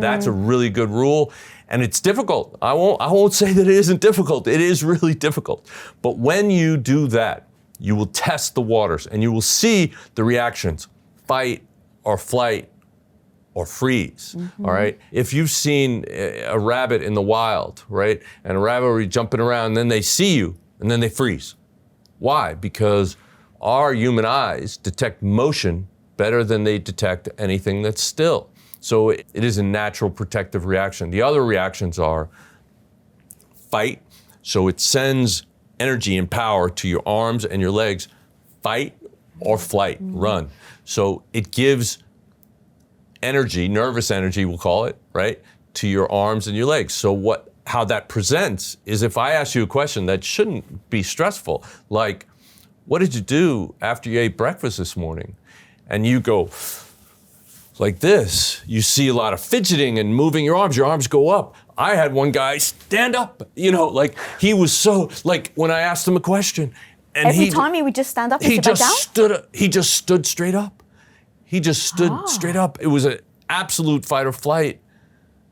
That's a really good rule. And it's difficult. I won't say that it isn't difficult. It is really difficult. But when you do that, you will test the waters and you will see the reactions, fight or flight or freeze, all right? If you've seen a rabbit in the wild, right? And a rabbit will be jumping around and then they see you and then they freeze. Why? Because our human eyes detect motion better than they detect anything that's still. So it is a natural protective reaction. The other reactions are fight. So it sends energy and power to your arms and your legs. Fight or flight, run. So it gives energy, nervous energy we'll call it, right, to your arms and your legs. So how that presents is if I ask you a question that shouldn't be stressful, like, what did you do after you ate breakfast this morning? And you go, like this, you see a lot of fidgeting and moving your arms go up. I had one guy stand up, like he was so, like when I asked him a question. And every time he would just stand up and sit back down? He just stood straight up. He just stood straight up. It was an absolute fight or flight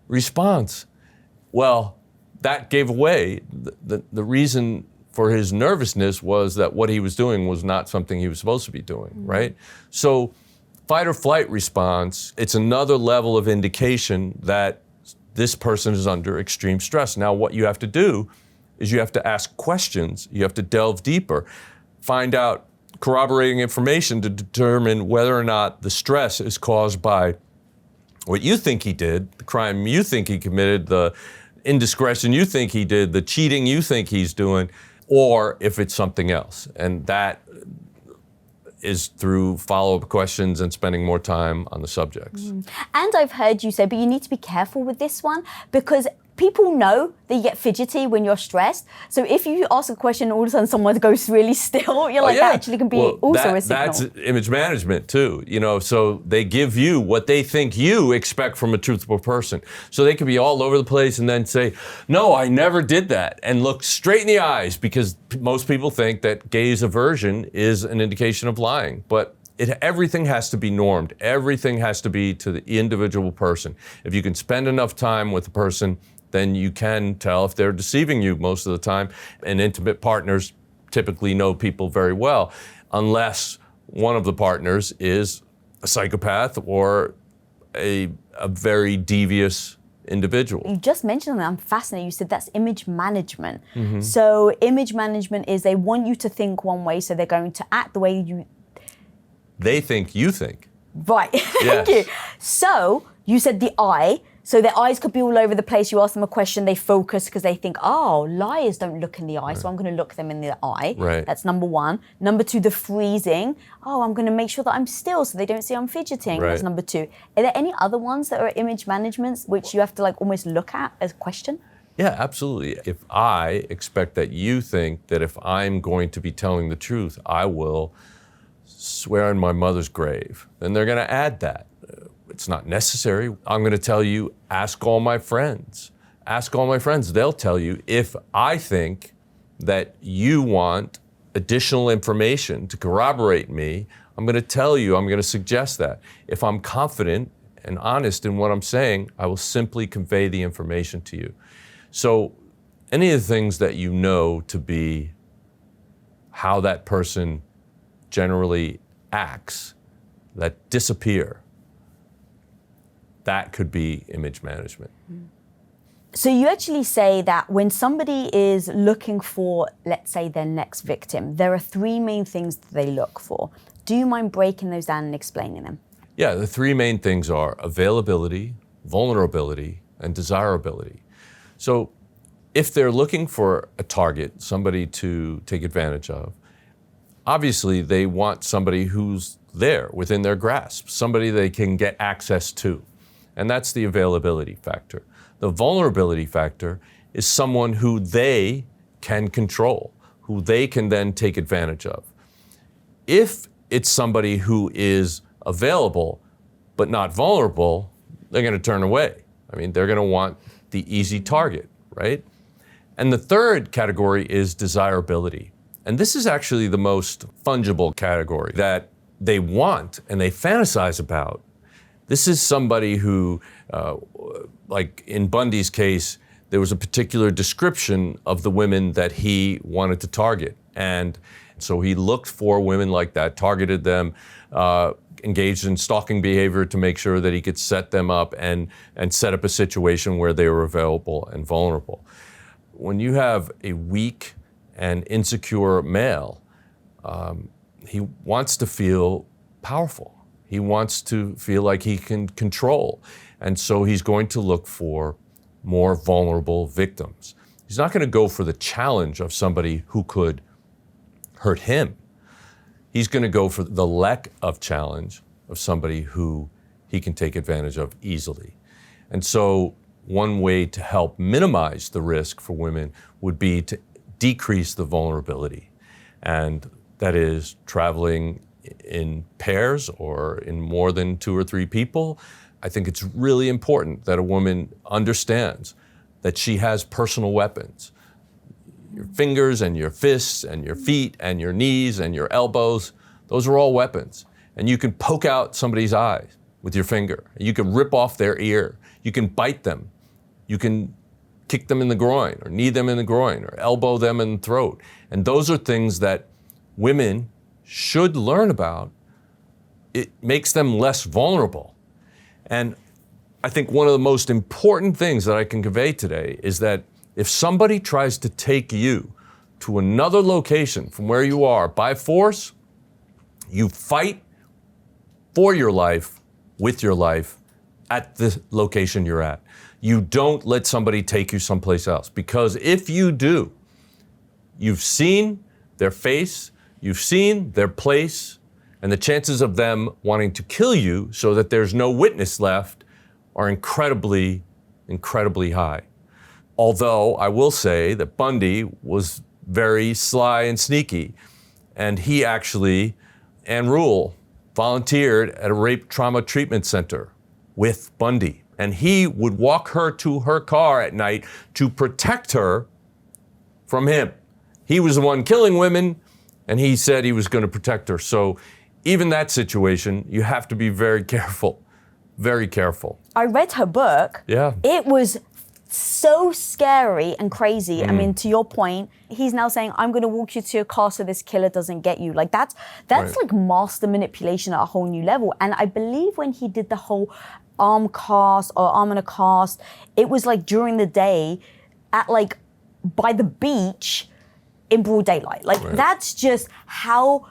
response. Well, that gave away the reason for his nervousness was that what he was doing was not something he was supposed to be doing, right? So, fight or flight response, it's another level of indication that this person is under extreme stress. Now, what you have to do is you have to ask questions. You have to delve deeper, find out corroborating information to determine whether or not the stress is caused by what you think he did, the crime you think he committed, the indiscretion you think he did, the cheating you think he's doing, or if it's something else. And that is through follow-up questions and spending more time on the subjects. And I've heard you say, but you need to be careful with this one because people know that you get fidgety when you're stressed. So if you ask a question and all of a sudden someone goes really still, you're like, that actually can be a signal. That's image management too, so they give you what they think you expect from a truthful person. So they could be all over the place and then say, no, I never did that, and look straight in the eyes because most people think that gaze aversion is an indication of lying. But everything has to be normed. Everything has to be to the individual person. If you can spend enough time with a person, then you can tell if they're deceiving you most of the time. And intimate partners typically know people very well, unless one of the partners is a psychopath or a very devious individual. You just mentioned that, I'm fascinated. You said that's image management. So image management is they want you to think one way, so they're going to act the way you... They think you think. Right, thank you. So you said the eye. So their eyes could be all over the place. You ask them a question, they focus because they think, oh, liars don't look in the eye, so I'm going to look them in the eye. Right. That's number one. Number two, the freezing. Oh, I'm going to make sure that I'm still so they don't see I'm fidgeting. Right. That's number two. Are there any other ones that are image managements which you have to like almost look at as a question? Yeah, absolutely. If I expect that you think that if I'm going to be telling the truth, I will swear on my mother's grave, then they're going to add that. It's not necessary. I'm going to tell you, ask all my friends. Ask all my friends. They'll tell you if I think that you want additional information to corroborate me, I'm going to tell you, I'm going to suggest that. If I'm confident and honest in what I'm saying, I will simply convey the information to you. So any of the things that you know to be how that person generally acts, that disappear, that could be image management. So you actually say that when somebody is looking for, let's say, their next victim, there are three main things that they look for. Do you mind breaking those down and explaining them? Yeah, the three main things are availability, vulnerability, and desirability. So if they're looking for a target, somebody to take advantage of, obviously they want somebody who's there within their grasp, somebody they can get access to. And that's the availability factor. The vulnerability factor is someone who they can control, who they can then take advantage of. If it's somebody who is available but not vulnerable, they're going to turn away. I mean, they're going to want the easy target, right? And the third category is desirability. And this is actually the most fungible category that they want and they fantasize about. This is somebody who, like in Bundy's case, there was a particular description of the women that he wanted to target. And so he looked for women like that, targeted them, engaged in stalking behavior to make sure that he could set them up and set up a situation where they were available and vulnerable. When you have a weak and insecure male, he wants to feel powerful. He wants to feel like he can control. And so he's going to look for more vulnerable victims. He's not going to go for the challenge of somebody who could hurt him. He's going to go for the lack of challenge of somebody who he can take advantage of easily. And so one way to help minimize the risk for women would be to decrease the vulnerability. And that is traveling in pairs or in more than 2 or 3 people. I think it's really important that a woman understands that she has personal weapons. Your fingers and your fists and your feet and your knees and your elbows, those are all weapons. And you can poke out somebody's eye with your finger. You can rip off their ear. You can bite them. You can kick them in the groin or knee them in the groin or elbow them in the throat. And those are things that women should learn about. It makes them less vulnerable. And I think one of the most important things that I can convey today is that if somebody tries to take you to another location from where you are by force, you fight for your life, with your life, at the location you're at. You don't let somebody take you someplace else, because if you do, you've seen their face, you've seen their place, and the chances of them wanting to kill you so that there's no witness left are incredibly, incredibly high. Although I will say that Bundy was very sly and sneaky, and he actually, Ann Rule, volunteered at a rape trauma treatment center with Bundy. And he would walk her to her car at night to protect her from him. He was the one killing women, and he said he was going to protect her. So even that situation, you have to be very careful, very careful. I read her book. Yeah. It was so scary and crazy. I mean, to your point, he's now saying, I'm going to walk you to your car so this killer doesn't get you. Like that's Right. like master manipulation at a whole new level. And I believe when he did the whole arm cast or arm in a cast, it was like during the day at like by the beach in broad daylight. Like Right. that's just how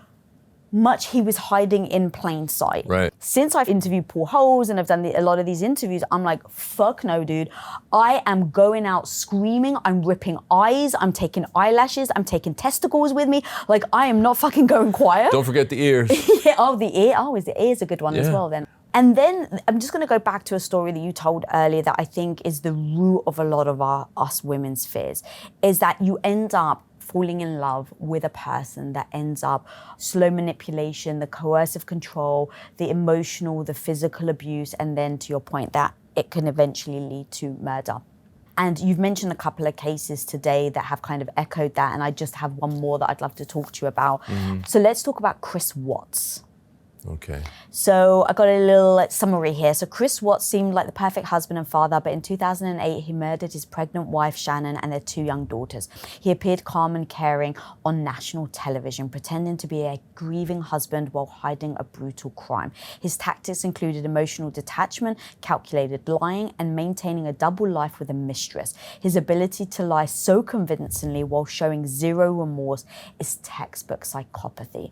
much he was hiding in plain sight. Right. Since I've interviewed Paul Holes and I've done a lot of these interviews, I'm like, fuck no, dude. I am going out screaming. I'm ripping eyes. I'm taking eyelashes. I'm taking testicles with me. Like, I am not fucking going quiet. Don't forget the ears. Yeah, oh, the ear. Oh, is the ear's a good one as Yeah. well then? And then I'm just going to go back to a story that you told earlier that I think is the root of a lot of us women's fears, is that you end up falling in love with a person that ends up slow manipulation, the coercive control, the emotional, the physical abuse, and then to your point that it can eventually lead to murder. And you've mentioned a couple of cases today that have kind of echoed that, and I just have one more that I'd love to talk to you about. So let's talk about Chris Watts. Okay. So I got a little summary here. So Chris Watts seemed like the perfect husband and father, but in 2008, he murdered his pregnant wife, Shannon, and their 2 young daughters. He appeared calm and caring on national television, pretending to be a grieving husband while hiding a brutal crime. His tactics included emotional detachment, calculated lying, and maintaining a double life with a mistress. His ability to lie so convincingly while showing zero remorse is textbook psychopathy.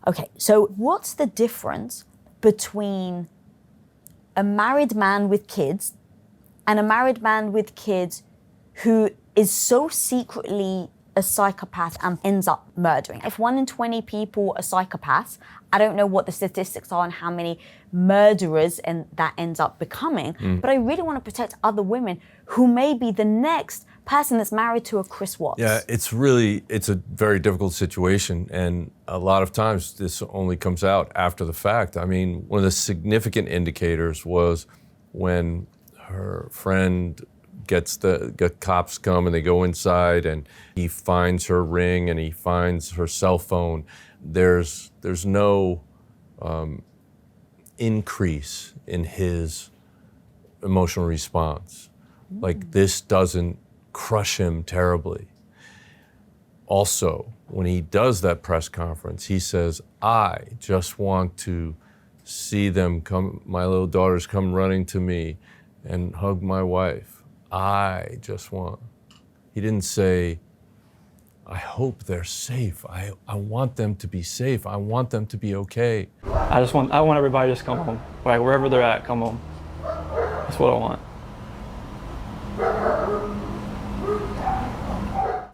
Okay, so what's the difference between a married man with kids and a married man with kids who is so secretly a psychopath and ends up murdering? If 1 in 20 people are psychopaths, I don't know what the statistics are and how many murderers and that ends up becoming, but I really want to protect other women who may be the next person that's married to a Chris Watts. Yeah, it's a very difficult situation, and a lot of times this only comes out after the fact. I mean, one of the significant indicators was when her friend cops come and they go inside and he finds her ring and he finds her cell phone. There's no increase in his emotional response. Like, this doesn't crush him terribly. Also, when he does that press conference, he says, I just want to see them come, my little daughters come running to me and hug my wife. I just want. He didn't say, I hope they're safe. I want them to be safe. I want them to be okay. I want everybody to just come home. Like, wherever they're at, come home. That's what I want.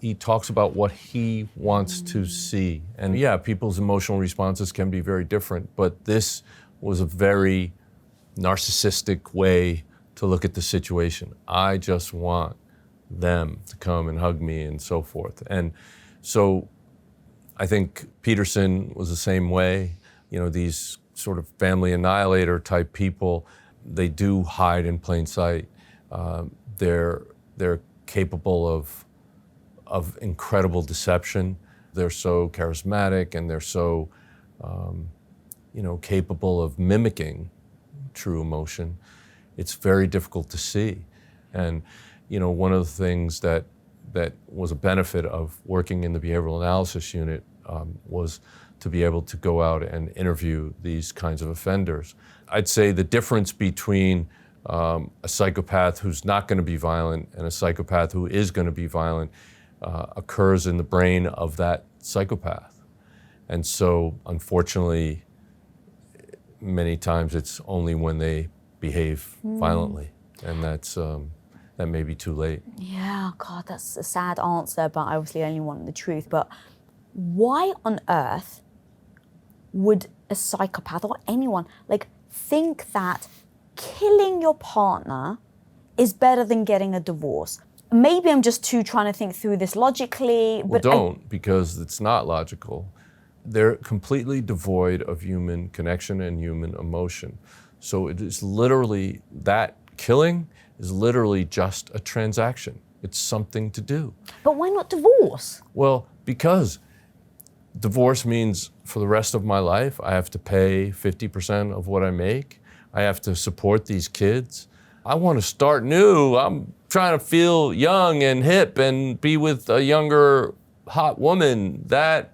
He talks about what he wants to see. And yeah, people's emotional responses can be very different, but this was a very narcissistic way to look at the situation. I just want them to come and hug me and so forth. And so I think Peterson was the same way. You know, these sort of family annihilator type people, they do hide in plain sight. They're capable of incredible deception. They're so charismatic and they're so capable of mimicking true emotion. It's very difficult to see. And one of the things that was a benefit of working in the behavioral analysis unit was to be able to go out and interview these kinds of offenders. I'd say the difference between a psychopath who's not going to be violent and a psychopath who is going to be violent occurs in the brain of that psychopath. And so, unfortunately, many times it's only when they behave violently, and that may be too late. Yeah, God, that's a sad answer, but I obviously only want the truth. But why on earth would a psychopath or anyone think that killing your partner is better than getting a divorce? Maybe I'm just trying to think through this logically. Well, don't, because it's not logical. They're completely devoid of human connection and human emotion. So it is literally, that killing is literally just a transaction. It's something to do. But why not divorce? Well, because divorce means for the rest of my life, I have to pay 50% of what I make. I have to support these kids. I want to start new. I'm trying to feel young and hip and be with a younger, hot woman. That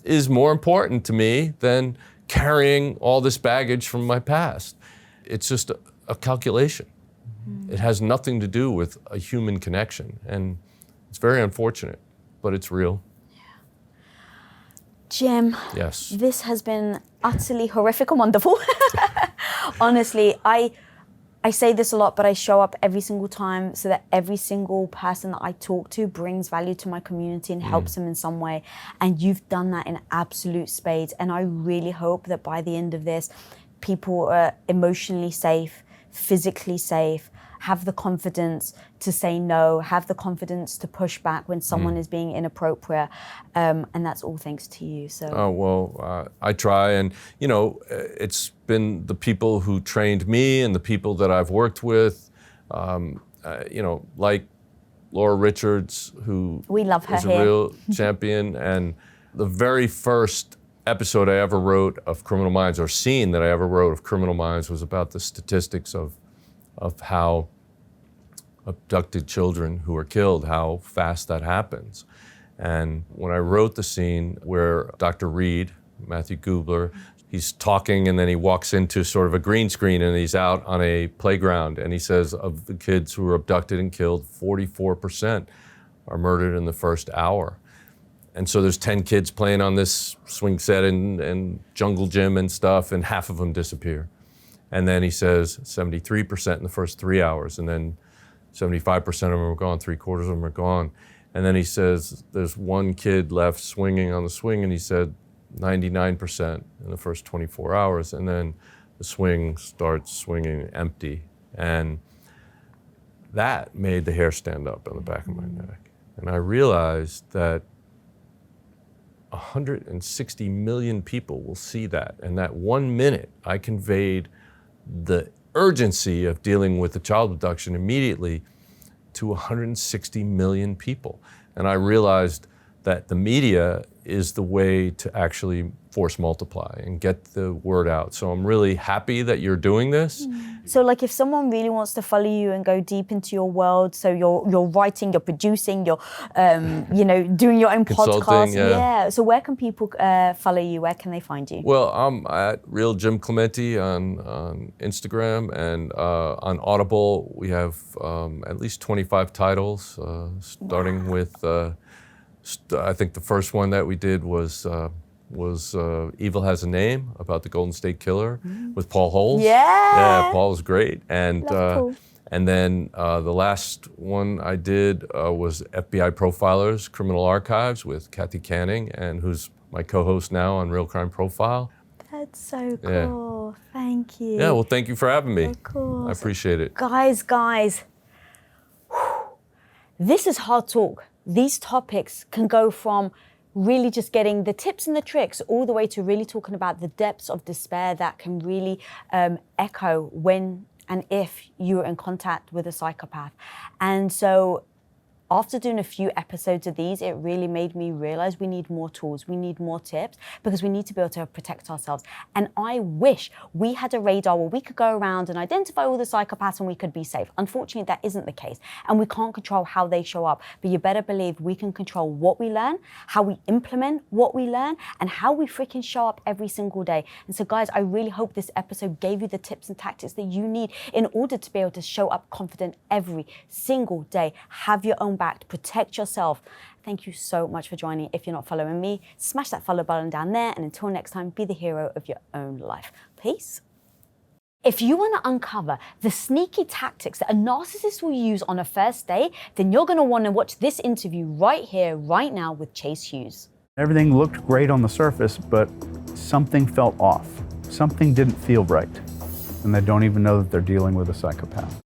is more important to me than carrying all this baggage from my past. It's just a calculation. It has nothing to do with a human connection. And it's very unfortunate, but it's real. Jim, Yes. This has been utterly horrific and wonderful. Honestly, I say this a lot, but I show up every single time so that every single person that I talk to brings value to my community and helps them in some way. And you've done that in absolute spades. And I really hope that by the end of this, people are emotionally safe, physically safe, have the confidence to say no, have the confidence to push back when someone is being inappropriate, and that's all thanks to you. So. Oh, well, I try, and you know, it's been the people who trained me and the people that I've worked with, you know, like Laura Richards, who we love her is a here. real champion, and the very first episode I ever wrote of Criminal Minds, or scene that I ever wrote of Criminal Minds, was about the statistics of how abducted children who are killed, how fast that happens. And when I wrote the scene where Dr. Reed, Matthew Gubler, he's talking and then he walks into sort of a green screen and he's out on a playground and he says of the kids who were abducted and killed, 44% are murdered in the first hour. And so there's 10 kids playing on this swing set and jungle gym and stuff, and half of them disappear. And then he says 73% in the first 3 hours, and then 75% of them are gone, 3/4 of them are gone. And then he says there's one kid left swinging on the swing, and he said 99% in the first 24 hours, and then the swing starts swinging empty. And that made the hair stand up on the back of my neck. And I realized that 160 million people will see that. And that 1 minute, I conveyed the urgency of dealing with the child abduction immediately to 160 million people. And I realized that the media is the way to actually force multiply and get the word out. So I'm really happy that you're doing this. So like if someone really wants to follow you and go deep into your world, so you're writing, you're producing, you're you know, doing your own podcast. Yeah. So where can people follow you? Where can they find you? Well, I'm at Real Jim Clemente on Instagram, and on Audible we have at least 25 titles, starting with I think the first one that we did was Evil Has a Name, about the Golden State Killer with Paul Holes. Yeah, Paul was great. And and then the last one I did was FBI Profilers, Criminal Archives with Kathy Canning, and who's my co-host now on Real Crime Profile. That's so cool. Thank you. Yeah, well, thank you for having me. Of course. I appreciate it. Guys, this is hard talk. These topics can go from really just getting the tips and the tricks all the way to really talking about the depths of despair that can really echo when and if you're in contact with a psychopath. And so after doing a few episodes of these, it really made me realize we need more tools, we need more tips, because we need to be able to protect ourselves. And I wish we had a radar where we could go around and identify all the psychopaths and we could be safe. Unfortunately, that isn't the case. And we can't control how they show up, but you better believe we can control what we learn, how we implement what we learn, and how we freaking show up every single day. And so guys, I really hope this episode gave you the tips and tactics that you need in order to be able to show up confident every single day. Have your own back, protect yourself. Thank you so much for joining. If you're not following me, smash that follow button down there, and until next time, be the hero of your own life. Peace. If you want to uncover the sneaky tactics that a narcissist will use on a first date, then you're going to want to watch this interview right here, right now with Chase Hughes. Everything looked great on the surface, but something felt off. Something didn't feel right. And they don't even know that they're dealing with a psychopath.